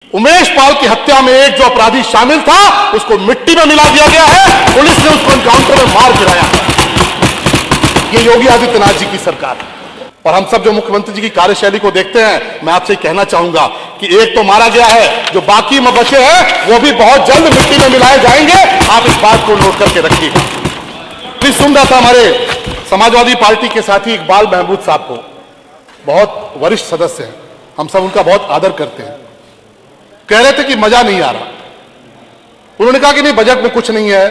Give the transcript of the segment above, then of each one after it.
उमेश पाल की हत्या में एक जो अपराधी शामिल था उसको मिट्टी में मिला दिया गया है। पुलिस ने उसको एनकाउंटर में मार गिराया। ये योगी आदित्यनाथ जी की सरकार है। और हम सब जो मुख्यमंत्री जी की कार्यशैली को देखते हैं, मैं आपसे कहना चाहूंगा कि एक तो मारा गया है, जो बाकी में बचे हैं वो भी बहुत जल्द मिट्टी में मिलाए जाएंगे। आप इस बात को नोट करके रखिएगा। प्लीज सुन रहा था हमारे समाजवादी पार्टी के साथी इकबाल महमूद साहब को, बहुत वरिष्ठ सदस्य हैं, हम सब उनका बहुत आदर करते हैं। कह रहे थे कि मजा नहीं आ रहा। उन्होंने कहा कि नहीं, बजट में कुछ नहीं है,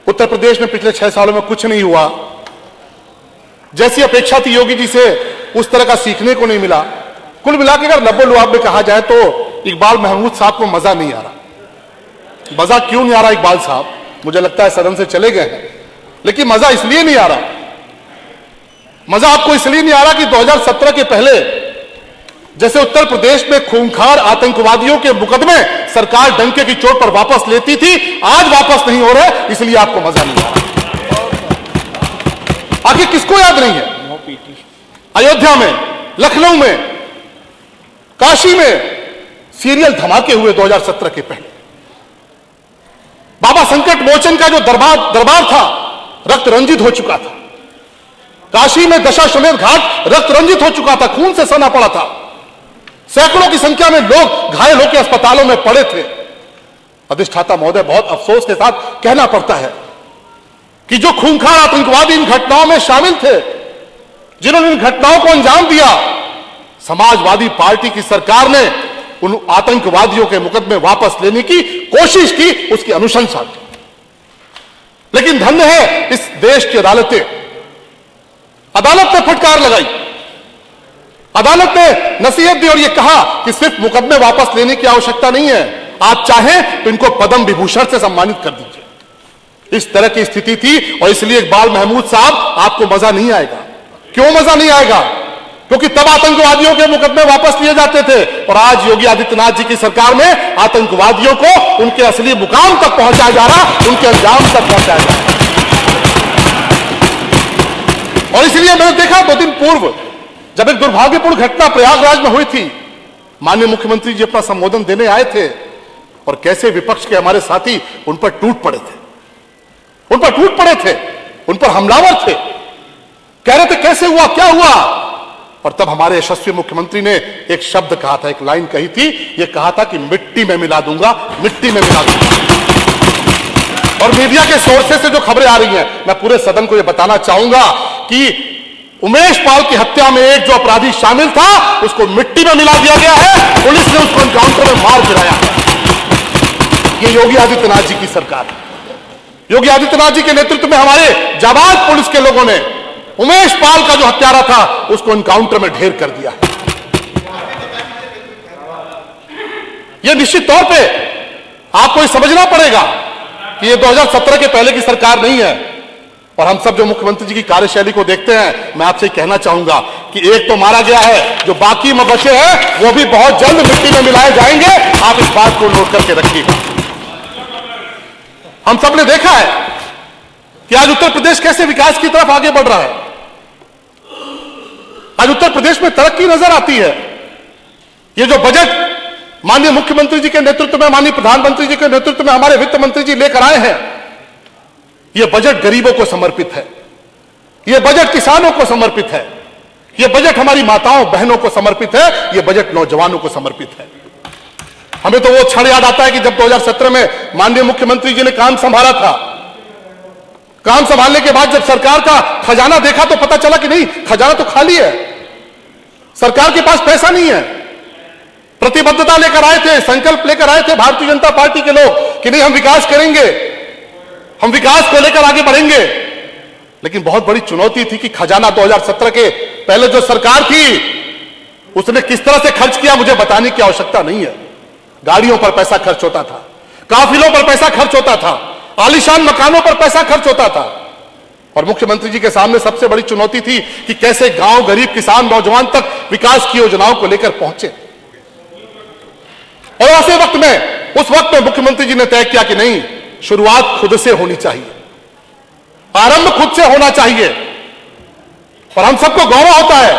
उत्तर प्रदेश में पिछले 6 सालों में कुछ नहीं हुआ, जैसी अपेक्षा थी योगी जी से उस तरह का सीखने को नहीं मिला। कुल मिलाकर अगर लब्बो लुआब में कहा जाए तो इकबाल महमूद साहब को मजा नहीं आ रहा। मजा क्यों नहीं आ रहा इकबाल साहब? मुझे लगता है सदन से चले गए हैं, लेकिन मजा इसलिए नहीं आ रहा, मजा आपको इसलिए नहीं आ रहा कि 2017 के पहले जैसे उत्तर प्रदेश में खूंखार आतंकवादियों के मुकदमे सरकार डंके की चोट पर वापस लेती थी, आज वापस नहीं हो रहे, इसलिए आपको मजा नहीं आ रहा। आखिर किसको याद नहीं है? अयोध्या में, लखनऊ में, काशी में सीरियल धमाके हुए 2017 के पहले। बाबा संकट मोचन का जो दरबार था रक्त रंजित हो चुका था। काशी में दशाश्वमेध घाट रक्त रंजित हो चुका था, खून से सना पड़ा था। सैकड़ों की संख्या में लोग घायल होकर अस्पतालों में पड़े थे। अधिष्ठाता महोदय, बहुत अफसोस के साथ कहना पड़ता है कि जो खूंखार आतंकवादी इन घटनाओं में शामिल थे, जिन्होंने इन घटनाओं को अंजाम दिया, समाजवादी पार्टी की सरकार ने उन आतंकवादियों के मुकदमे वापस लेने की कोशिश की, उसकी अनुशंसा की। लेकिन धन्य है इस देश की अदालतें, अदालत ने फटकार लगाई, अदालत ने नसीहत दी और यह कहा कि सिर्फ मुकदमे वापस लेने की आवश्यकता नहीं है, आप चाहें तो इनको पद्म विभूषण से सम्मानित कर दीजिए। इस तरह की स्थिति थी और इसलिए इकबाल महमूद साहब आपको मजा नहीं आएगा। क्यों मजा नहीं आएगा? क्योंकि तब आतंकवादियों के मुकदमे वापस लिए जाते थे और आज योगी आदित्यनाथ जी की सरकार में आतंकवादियों को उनके असली मुकाम तक पहुंचाया जा रहा, उनके अंजाम तक पहुंचाया जा रहा। और इसलिए मैंने देखा 2 दिन पूर्व जब एक दुर्भाग्यपूर्ण घटना प्रयागराज में हुई थी, माननीय मुख्यमंत्री जी अपना संबोधन देने आए थे और कैसे विपक्ष के हमारे साथी उन पर टूट पड़े थे, उन पर टूट पड़े थे, उन पर हमलावर थे, कह रहे थे कैसे हुआ, क्या हुआ। और तब हमारे यशस्वी मुख्यमंत्री ने एक शब्द कहा था, एक लाइन कही थी, यह कहा था कि मिट्टी में मिला दूंगा, मिट्टी में मिला दूंगा। और मीडिया के सोर्सेस से जो खबरें आ रही हैं, मैं पूरे सदन को यह बताना चाहूंगा कि उमेश पाल की हत्या में एक जो अपराधी शामिल था उसको मिट्टी में मिला दिया गया है। पुलिस ने उसको एनकाउंटर में मार गिराया। ये योगी आदित्यनाथ जी की सरकार है। योगी आदित्यनाथ जी के नेतृत्व में हमारे जाबाज पुलिस के लोगों ने उमेश पाल का जो हत्यारा था उसको एनकाउंटर में ढेर कर दिया है। यह निश्चित तौर पे आपको समझना पड़ेगा कि यह 2017 के पहले की सरकार नहीं है। और हम सब जो मुख्यमंत्री जी की कार्यशैली को देखते हैं, मैं आपसे कहना चाहूंगा कि एक तो मारा गया है, जो बाकी में बचे हैं वो भी बहुत जल्द मिट्टी में मिलाए जाएंगे। आप इस बात को नोट करके रखिएगा। हम सब ने देखा है कि आज उत्तर प्रदेश कैसे विकास की तरफ आगे बढ़ रहा है। आज उत्तर प्रदेश में तरक्की नजर आती है। ये जो बजट माननीय मुख्यमंत्री जी के नेतृत्व में, माननीय प्रधानमंत्री जी के नेतृत्व में हमारे वित्त मंत्री जी लेकर आए हैं, यह बजट गरीबों को समर्पित है, यह बजट किसानों को समर्पित है, यह बजट हमारी माताओं बहनों को समर्पित है, यह बजट नौजवानों को समर्पित है। हमें तो वो क्षण याद आता है कि जब 2017 में माननीय मुख्यमंत्री जी ने काम संभाला था, काम संभालने के बाद जब सरकार का खजाना देखा तो पता चला कि नहीं, खजाना तो खाली है, सरकार के पास पैसा नहीं है। प्रतिबद्धता लेकर आए थे, संकल्प लेकर आए थे भारतीय जनता पार्टी के लोग कि नहीं, हम विकास करेंगे, हम विकास को लेकर आगे बढ़ेंगे। लेकिन बहुत बड़ी चुनौती थी कि खजाना 2017 के पहले जो सरकार थी उसने किस तरह से खर्च किया मुझे बताने की आवश्यकता नहीं है। गाड़ियों पर पैसा खर्च होता था, काफिलों पर पैसा खर्च होता था, आलीशान मकानों पर पैसा खर्च होता था। और मुख्यमंत्री जी के सामने सबसे बड़ी चुनौती थी कि कैसे गांव, गरीब, किसान, नौजवान तक विकास की योजनाओं को लेकर पहुंचे। और ऐसे वक्त में, उस वक्त में मुख्यमंत्री जी ने तय किया कि नहीं, शुरुआत खुद से होनी चाहिए, आरंभ खुद से होना चाहिए। और हम सबको गौरव होता है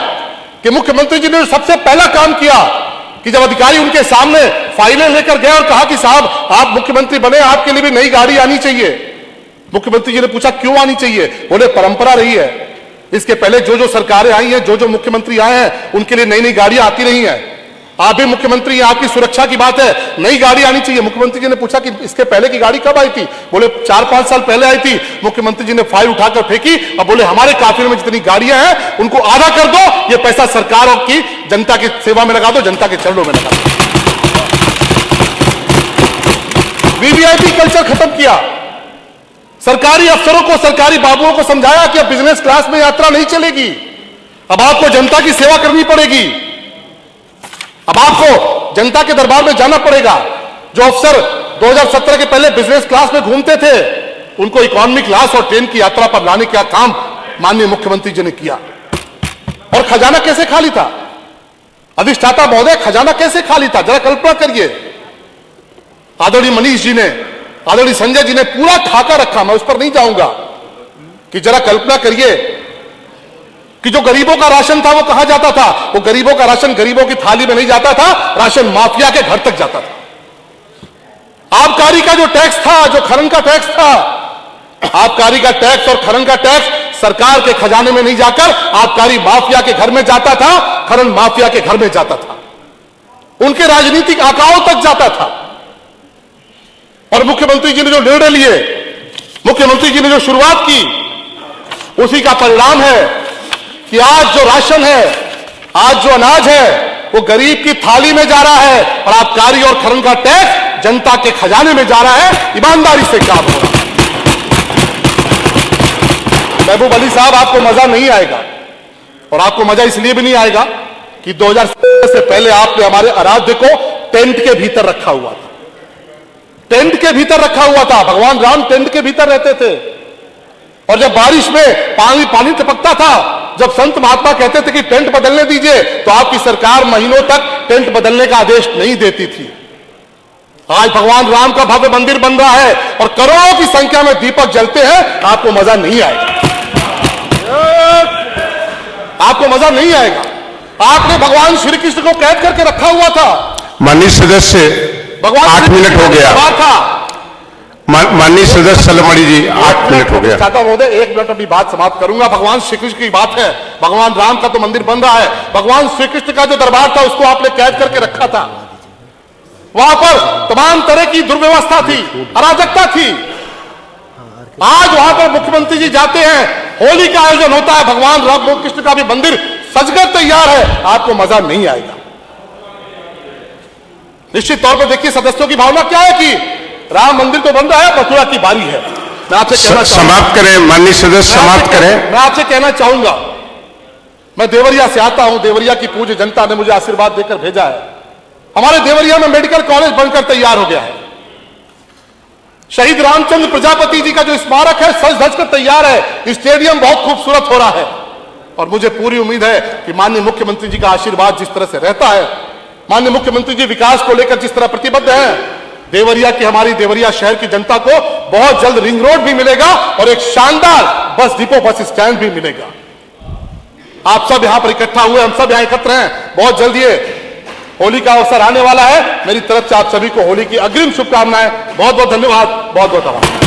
कि मुख्यमंत्री जी ने सबसे पहला काम किया कि जब अधिकारी उनके सामने फाइलें लेकर गए और कहा कि साहब आप मुख्यमंत्री बने, आपके लिए भी नई गाड़ी आनी चाहिए। मुख्यमंत्री जी ने पूछा क्यों आनी चाहिए? बोले परंपरा रही है, इसके पहले जो जो सरकारें आई हैं, जो जो मुख्यमंत्री आए हैं, उनके लिए नई नई गाड़ियां आती रही हैं। आप भी मुख्यमंत्री हैं, आपकी सुरक्षा की बात है, नई गाड़ी आनी चाहिए। मुख्यमंत्री जी ने पूछा कि इसके पहले की गाड़ी कब आई थी? बोले 4-5 साल पहले आई थी। मुख्यमंत्री जी ने फाइल उठाकर फेंकी और बोले हमारे काफिले में जितनी गाड़ियां हैं उनको आधा कर दो, ये पैसा सरकार की जनता की सेवा में लगा दो, जनता के चरणों में लगा दो। वीवीआईपी कल्चर खत्म किया। सरकारी अफसरों को, सरकारी बाबुओं को समझाया कि अब बिजनेस क्लास में यात्रा नहीं चलेगी, अब आपको जनता की सेवा करनी पड़ेगी, अब आपको जनता के दरबार में जाना पड़ेगा। जो अफसर 2017 के पहले बिजनेस क्लास में घूमते थे, उनको इकोनॉमी क्लास और ट्रेन की यात्रा पर लाने का काम माननीय मुख्यमंत्री जी ने किया। और खजाना कैसे खाली था? अधिष्ठाता महोदय, खजाना कैसे खाली था? जरा कल्पना करिए। आदरणीय मनीष जी ने, आदरणीय संजय जी ने पूरा ठाका रखा, मैं उस पर नहीं जाऊंगा, कि जरा कल्पना करिए कि जो गरीबों का राशन था वो कहां जाता था? वो गरीबों का राशन गरीबों की थाली में नहीं जाता था, राशन माफिया के घर तक जाता था। आबकारी का जो टैक्स था, जो खनन का टैक्स था, आबकारी का टैक्स और खनन का टैक्स सरकार के खजाने में नहीं जाकर आबकारी माफिया के घर में जाता था, खनन माफिया के घर में जाता था, उनके राजनीतिक आकाओं तक जाता था। और मुख्यमंत्री जी ने जो निर्णय लिए, मुख्यमंत्री जी ने जो शुरुआत की, उसी का परिणाम है कि आज जो राशन है, आज जो अनाज है, वो गरीब की थाली में जा रहा है और आबकारी और खनन का टैक्स जनता के खजाने में जा रहा है। ईमानदारी से काम हो रहा है। महबूब अली साहब, आपको मजा नहीं आएगा, और आपको मजा इसलिए भी नहीं आएगा कि 2017 से पहले आपने हमारे आराध्य को टेंट के भीतर रखा हुआ था। टेंट के भीतर रखा हुआ था। भगवान राम टेंट के भीतर रहते थे, और जब बारिश में पानी पानी टपकता था, जब संत महात्मा कहते थे कि टेंट बदलने दीजिए, तो आपकी सरकार महीनों तक टेंट बदलने का आदेश नहीं देती थी। आज भगवान राम का भव्य मंदिर बन रहा है और करोड़ों की संख्या में दीपक जलते हैं, आपको मजा नहीं आएगा, आपको मजा नहीं आएगा। आपने भगवान श्री कृष्ण को कैद करके रखा हुआ था। माननीय सदस्य, भगवान 8 मिनट हो गया। माननीय सदस्य सलमणि जी, 8 मिनट हो गया। चाहता महोदय, 1 मिनट अभी बात समाप्त करूंगा। भगवान श्री कृष्ण की बात है, भगवान राम का तो मंदिर बन रहा है। भगवान श्री कृष्ण का जो दरबार था, उसको आपने कैद करके रखा था। वहां पर तमाम तरह की दुर्व्यवस्था थी, अराजकता थी। आज वहां पर मुख्यमंत्री जी जाते हैं, होली का आयोजन होता है, भगवान राम कृष्ण का भी मंदिर सजकर तैयार है, आपको मजा नहीं आएगा। निश्चित तौर पर देखिए सदस्यों की भावना क्या है कि राम मंदिर तो बन रहा है, मथुरा की बारी है। मैं आपसे कहना समाप्त करें माननीय सदस्य, समाप्त करें। मैं आपसे कहना चाहूंगा, मैं देवरिया से आता हूं, देवरिया की पूज्य जनता ने मुझे आशीर्वाद देकर भेजा है। हमारे देवरिया में मेडिकल कॉलेज बनकर तैयार हो गया है। शहीद रामचंद्र प्रजापति जी का जो स्मारक है, सज धज कर तैयार है। स्टेडियम बहुत खूबसूरत हो रहा है, और मुझे पूरी उम्मीद है कि माननीय मुख्यमंत्री जी का आशीर्वाद जिस तरह से रहता है, माननीय मुख्यमंत्री जी विकास को लेकर जिस तरह प्रतिबद्ध है, देवरिया की, हमारी देवरिया शहर की जनता को बहुत जल्द रिंग रोड भी मिलेगा और एक शानदार बस डिपो, बस स्टैंड भी मिलेगा। आप सब यहां पर इकट्ठा हुए, हम सब यहां एकत्र हैं। बहुत जल्द ये होली का अवसर आने वाला है। मेरी तरफ से आप सभी को होली की अग्रिम शुभकामनाएं। बहुत बहुत धन्यवाद, बहुत बहुत आभार।